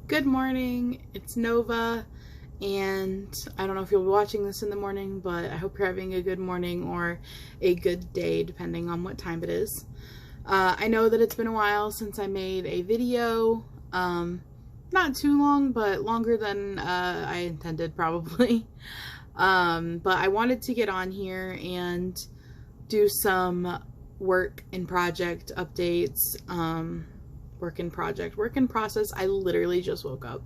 Good morning, it's Nova, and I don't know if you'll be watching this in the morning, but I hope you're having a good morning or a good day, depending on what time it is. I know that it's been a while since I made a video, not too long, but longer than I intended probably. But I wanted to get on here and do some work in project updates, work in process. I literally just woke up.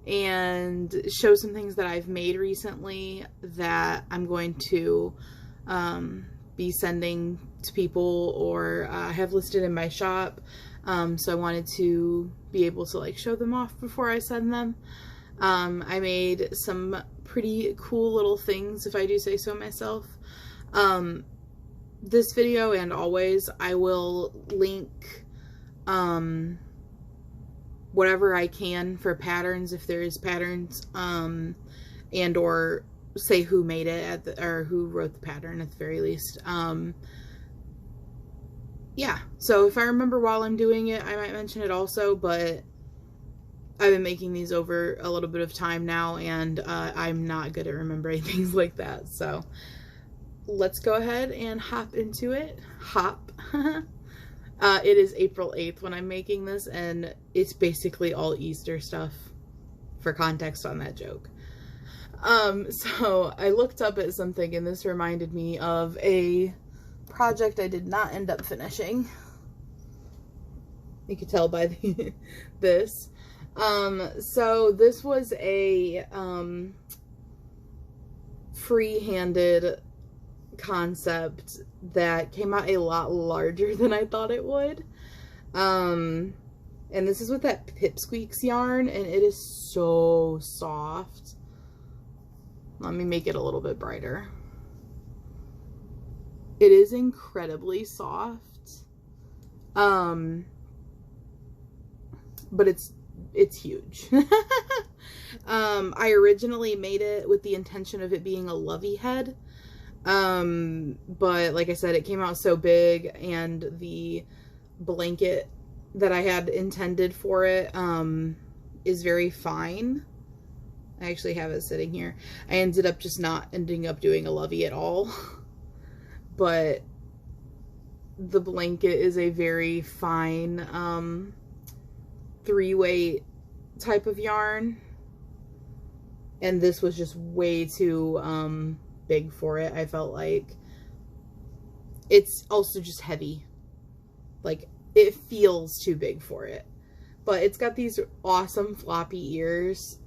And show some things that I've made recently that I'm going to be sending to people or have listed in my shop. So I wanted to be able to like show them off before I send them. I made some pretty cool little things, if I do say so myself. This video, and always, I will link whatever I can for patterns, if there is patterns, and or say who made it or who wrote the pattern at the very least. Yeah, so if I remember while I'm doing it, I might mention it also, but I've been making these over a little bit of time now, and I'm not good at remembering things like that, so let's go ahead and hop into it. It is April 8th when I'm making this, and it's basically all Easter stuff for context on that joke. So I looked up at something, and this reminded me of a project I did not end up finishing. You could tell by this. So this was a free-handed concept that came out a lot larger than I thought it would. And this is with that Pipsqueaks yarn, and it is so soft. Let me make it a little bit brighter. It is incredibly soft. But it's huge. I originally made it with the intention of it being a lovey head. But like I said, it came out so big, and the blanket that I had intended for it, is very fine. I actually have it sitting here. I ended up just not ending up doing a lovey at all, but the blanket is a very fine, 3-weight type of yarn, and this was just way too, big for it. I felt like it's also just heavy, like it feels too big for it, but it's got these awesome floppy ears.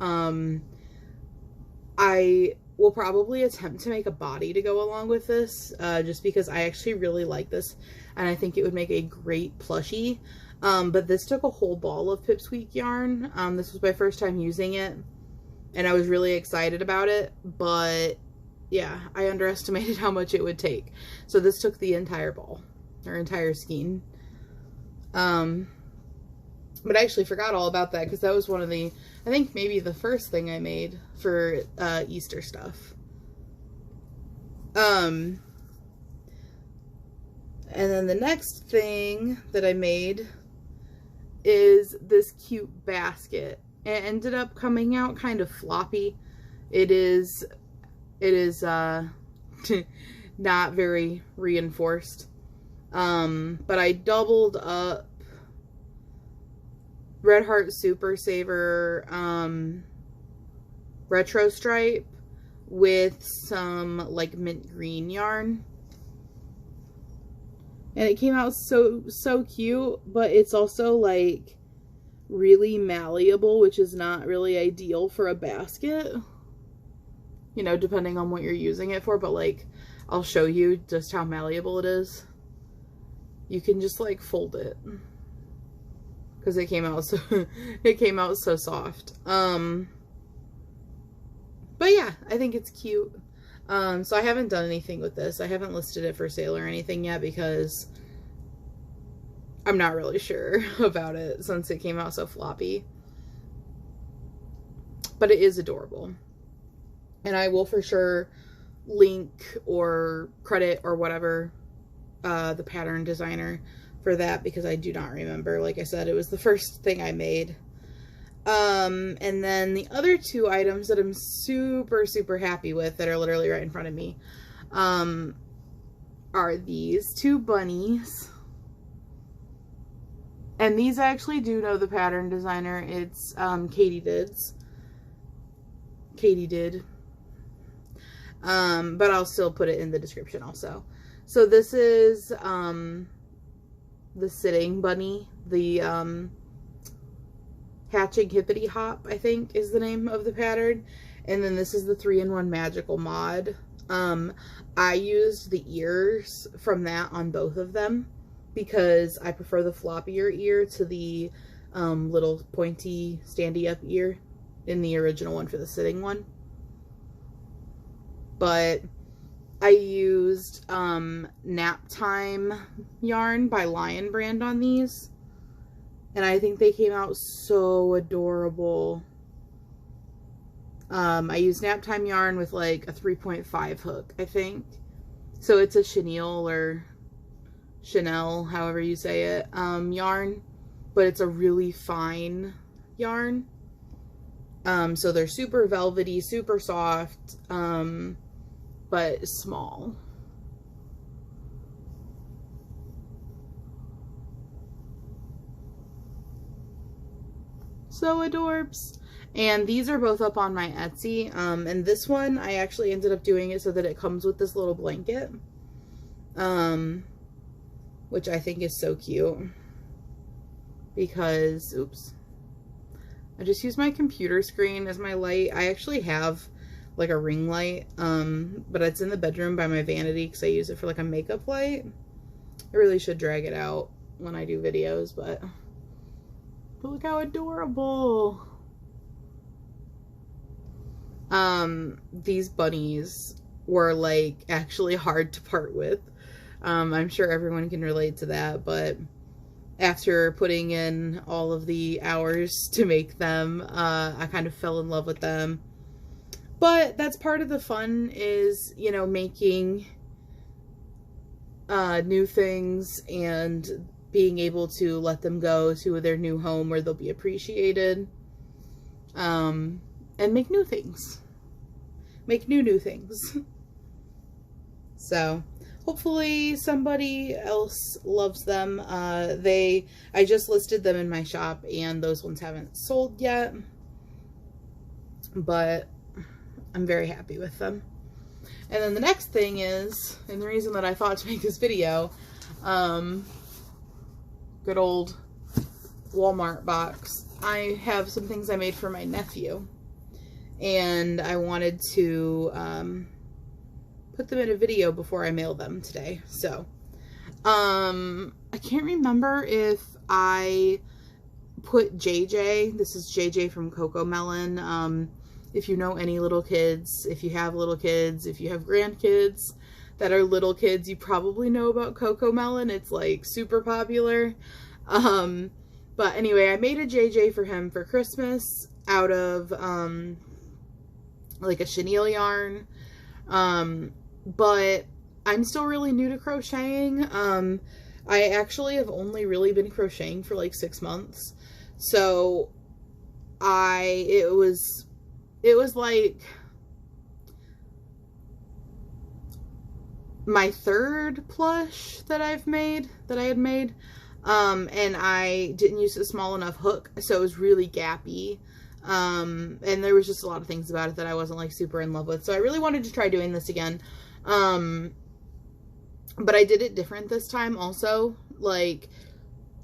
I will probably attempt to make a body to go along with this, just because I actually really like this and I think it would make a great plushie. But this took a whole ball of Pipsqueak yarn. This was my first time using it, and I was really excited about it, but yeah, I underestimated how much it would take. So this took the entire ball, or entire skein. But I actually forgot all about that, because that was one of the, I think maybe the first thing I made for Easter stuff. And then the next thing that I made is this cute basket. It ended up coming out kind of floppy. It is not very reinforced. But I doubled up Red Heart Super Saver retro stripe with some like mint green yarn, and it came out so cute, but it's also like really malleable, which is not really ideal for a basket, you know, depending on what you're using it for. But like, I'll show you just how malleable it is. You can just like fold it, because it came out so soft. But yeah, I think it's cute. So I haven't done anything with this. I haven't listed it for sale or anything yet, because I'm not really sure about it since it came out so floppy. But it is adorable, and I will for sure link or credit or whatever the pattern designer for that because I do not remember. Like I said, it was the first thing I made. And then the other two items that I'm super, super happy with that are literally right in front of me, are these two bunnies. And these I actually do know the pattern designer. It's, KayteDids. KayteDid. But I'll still put it in the description also. So this is, the sitting bunny, the, Hatching Hippity Hop, I think, is the name of the pattern. And then this is the 3-in-1 Magical Mod. I used the ears from that on both of them because I prefer the floppier ear to the little pointy standy up ear in the original one for the sitting one. But I used Nap Time yarn by Lion Brand on these. And I think they came out so adorable. I used Nap Time yarn with like a 3.5 hook, I think. So it's a chenille or Chanel, however you say it, yarn. But it's a really fine yarn. So they're super velvety, super soft, but small. So adorbs. And these are both up on my Etsy. And this one, I actually ended up doing it so that it comes with this little blanket. Which I think is so cute. Because, oops. I just used my computer screen as my light. I actually have like a ring light. But it's in the bedroom by my vanity because I use it for like a makeup light. I really should drag it out when I do videos, but look how adorable. These bunnies were like actually hard to part with. I'm sure everyone can relate to that, but after putting in all of the hours to make them, I kind of fell in love with them. But that's part of the fun is, you know, making new things and being able to let them go to their new home where they'll be appreciated, and make new things. Make new things. So, hopefully somebody else loves them. I just listed them in my shop and those ones haven't sold yet, but I'm very happy with them. And then the next thing is, and the reason that I thought to make this video, good old Walmart box. I have some things I made for my nephew, and I wanted to put them in a video before I mail them today. So I can't remember if I put JJ. This is JJ from Coco Melon. If you know any little kids, if you have little kids, if you have grandkids that are little kids, you probably know about Coco Melon. It's like super popular. But anyway, I made a JJ for him for Christmas out of like a chenille yarn. But I'm still really new to crocheting. I actually have only really been crocheting for like 6 months. So it was like my third plush that I had made. And I didn't use a small enough hook, so it was really gappy. And there was just a lot of things about it that I wasn't like super in love with. So I really wanted to try doing this again. But I did it different this time also. Like,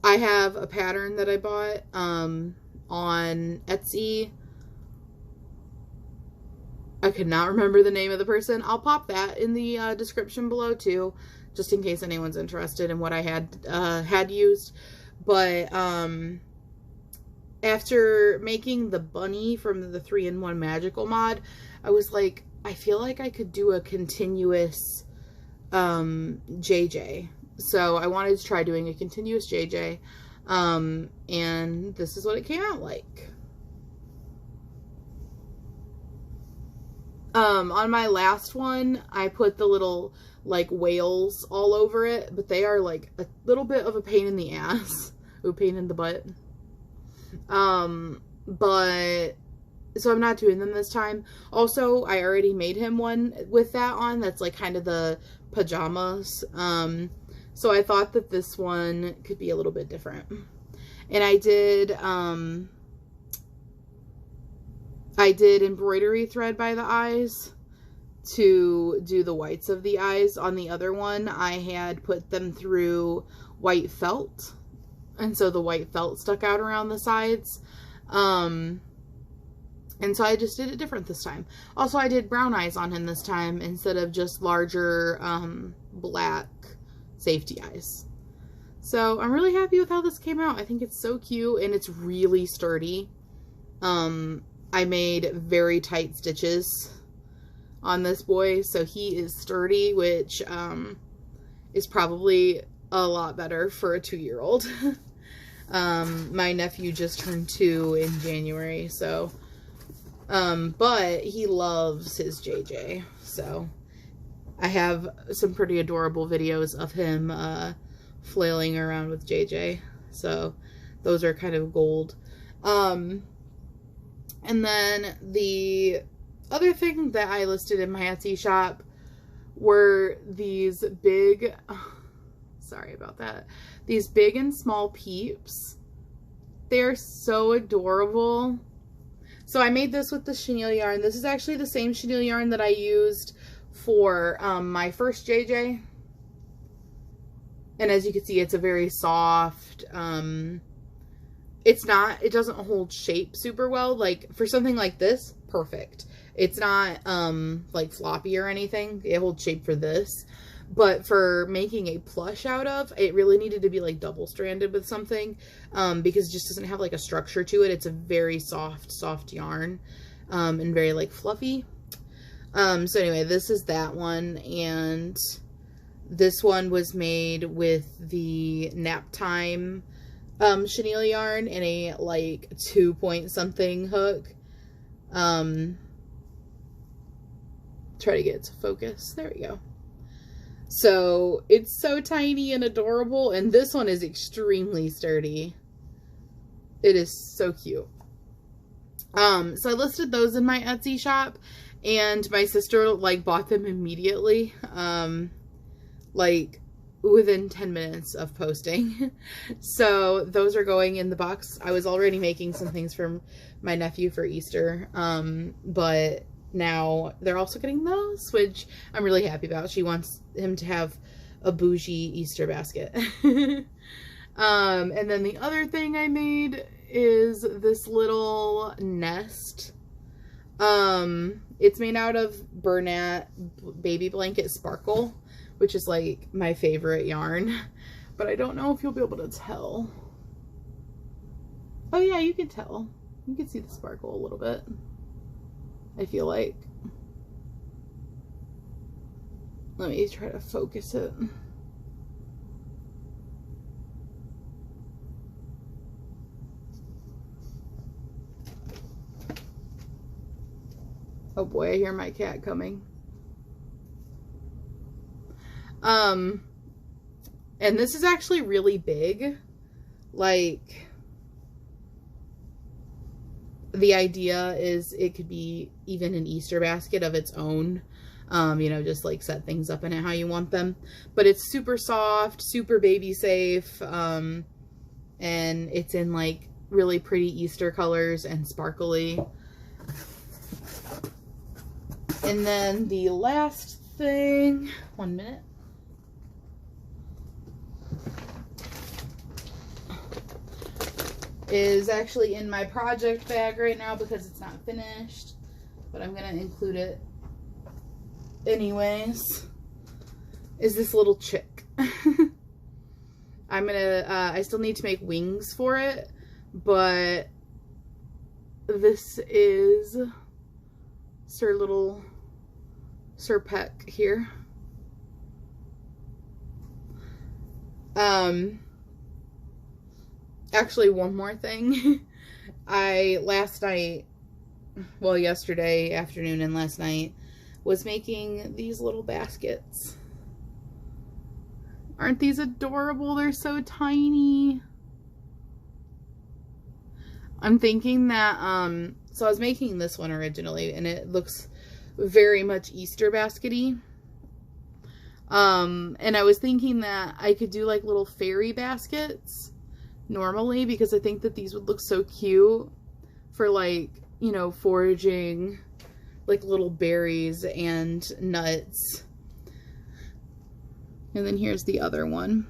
I have a pattern that I bought on Etsy. I could not remember the name of the person. I'll pop that in the description below too, just in case anyone's interested in what I had used. But after making the bunny from the 3-in-1 Magical Mod, I was like, I feel like I could do a continuous JJ. So I wanted to try doing a continuous JJ. And this is what it came out like. On my last one, I put the little, like, whales all over it, but they are, like, a little bit of a pain in the ass. Ooh, pain in the butt. But, so I'm not doing them this time. Also, I already made him one with that on. That's, like, kind of the pajamas. So I thought that this one could be a little bit different. And I did embroidery thread by the eyes to do the whites of the eyes. On the other one, I had put them through white felt. And so the white felt stuck out around the sides. And so I just did it different this time. Also, I did brown eyes on him this time instead of just larger black safety eyes. So I'm really happy with how this came out. I think it's so cute and it's really sturdy. I made very tight stitches on this boy, so he is sturdy, which is probably a lot better for a 2-year-old. My nephew just turned 2 in January, so but he loves his JJ, so I have some pretty adorable videos of him flailing around with JJ, so those are kind of gold. And then the other thing that I listed in my Etsy shop were these big, sorry about that, these big and small peeps. They're so adorable. So I made this with the chenille yarn. This is actually the same chenille yarn that I used for my first JJ. And as you can see, it's a very soft, it doesn't hold shape super well. Like, for something like this, perfect. It's not, like, floppy or anything. It holds shape for this. But for making a plush out of, it really needed to be, like, double-stranded with something, because it just doesn't have, like, a structure to it. It's a very soft yarn, and very, like, fluffy. So anyway, this is that one, and this one was made with the Nap Time chenille yarn and a like 2-point-something hook. Try to get it to focus. There we go. So it's so tiny and adorable, and this one is extremely sturdy. It is so cute. So I listed those in my Etsy shop, and my sister like bought them immediately. Like within 10 minutes of posting. So those are going in the box. I was already making some things for my nephew for Easter, but now they're also getting those, which I'm really happy about. She wants him to have a bougie Easter basket. And then the other thing I made is this little nest. It's made out of Bernat Baby Blanket Sparkle, which is like my favorite yarn, but I don't know if you'll be able to tell. Oh yeah, you can tell. You can see the sparkle a little bit, I feel like. Let me try to focus it. Oh boy, I hear my cat coming. And this is actually really big. Like, the idea is it could be even an Easter basket of its own. You know, just like set things up in it how you want them. But it's super soft, super baby safe, and it's in like really pretty Easter colors and sparkly. And then the last thing, 1 minute. Is actually in my project bag right now because it's not finished, but I'm gonna include it anyways. Is this little chick. I'm gonna I still need to make wings for it, but this is Sir Peck here. Actually, one more thing. Yesterday afternoon and last night, was making these little baskets. Aren't these adorable? They're so tiny. I'm thinking that, so I was making this one originally, and it looks very much Easter basket-y. And I was thinking that I could do like little fairy baskets normally, because I think that these would look so cute for like, you know, foraging like little berries and nuts. And then here's the other one.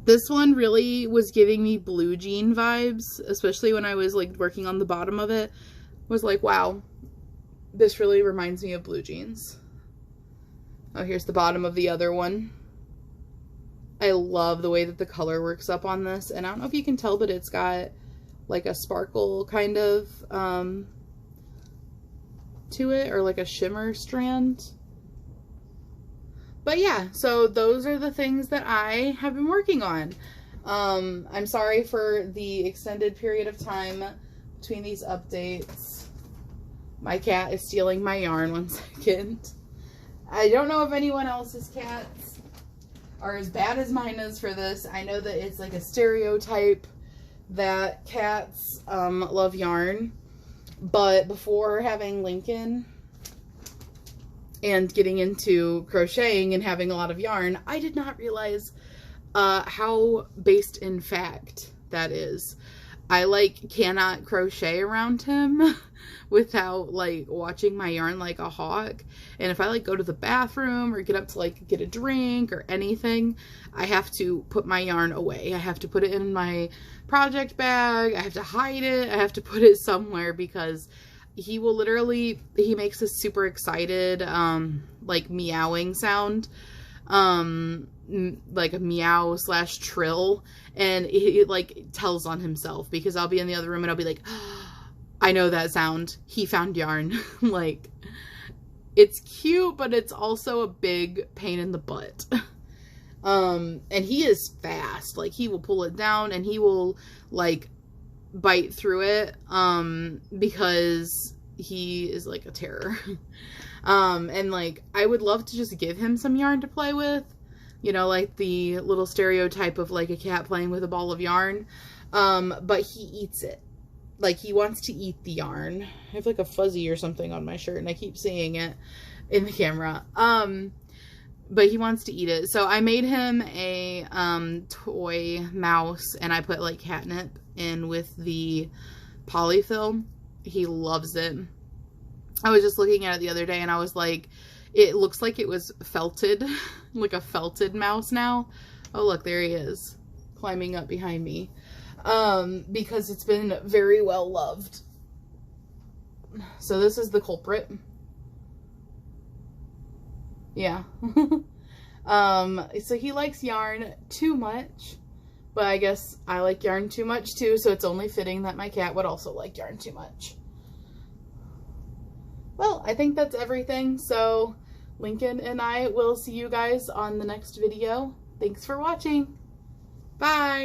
This one really was giving me blue jean vibes, especially when I was like working on the bottom of it. I was like, wow, this really reminds me of blue jeans. Oh, here's the bottom of the other one. I love the way that the color works up on this. And I don't know if you can tell, but it's got like a sparkle kind of to it, or like a shimmer strand. But yeah, so those are the things that I have been working on. I'm sorry for the extended period of time between these updates. My cat is stealing my yarn. 1 second. I don't know if anyone else's cats are as bad as mine is for this. I know that it's like a stereotype that cats love yarn. But before having Lincoln and getting into crocheting and having a lot of yarn, I did not realize how based in fact that is. I like cannot crochet around him without like watching my yarn like a hawk. And if I like go to the bathroom or get up to like get a drink or anything, I have to put my yarn away. I have to put it in my project bag. I have to hide it. I have to put it somewhere, because he will literally, he makes this super excited, like meowing sound, like a meow / trill, and he like tells on himself, because I'll be in the other room and I'll be like, oh, I know that sound. He found yarn. Like, it's cute, but it's also a big pain in the butt. And he is fast. Like, he will pull it down and he will like bite through it, because he is like a terror. And like, I would love to just give him some yarn to play with, you know, like the little stereotype of like a cat playing with a ball of yarn. But he eats it. Like, he wants to eat the yarn. I have like a fuzzy or something on my shirt and I keep seeing it in the camera. But he wants to eat it. So I made him a toy mouse, and I put like catnip in with the polyfill. He loves it. I was just looking at it the other day and I was like, it looks like it was felted, like a felted mouse now. Oh, look, there he is, climbing up behind me. Because it's been very well loved. So this is the culprit. Yeah. So he likes yarn too much, but I guess I like yarn too much too, so it's only fitting that my cat would also like yarn too much. Well, I think that's everything. So Lincoln and I will see you guys on the next video. Thanks for watching. Bye.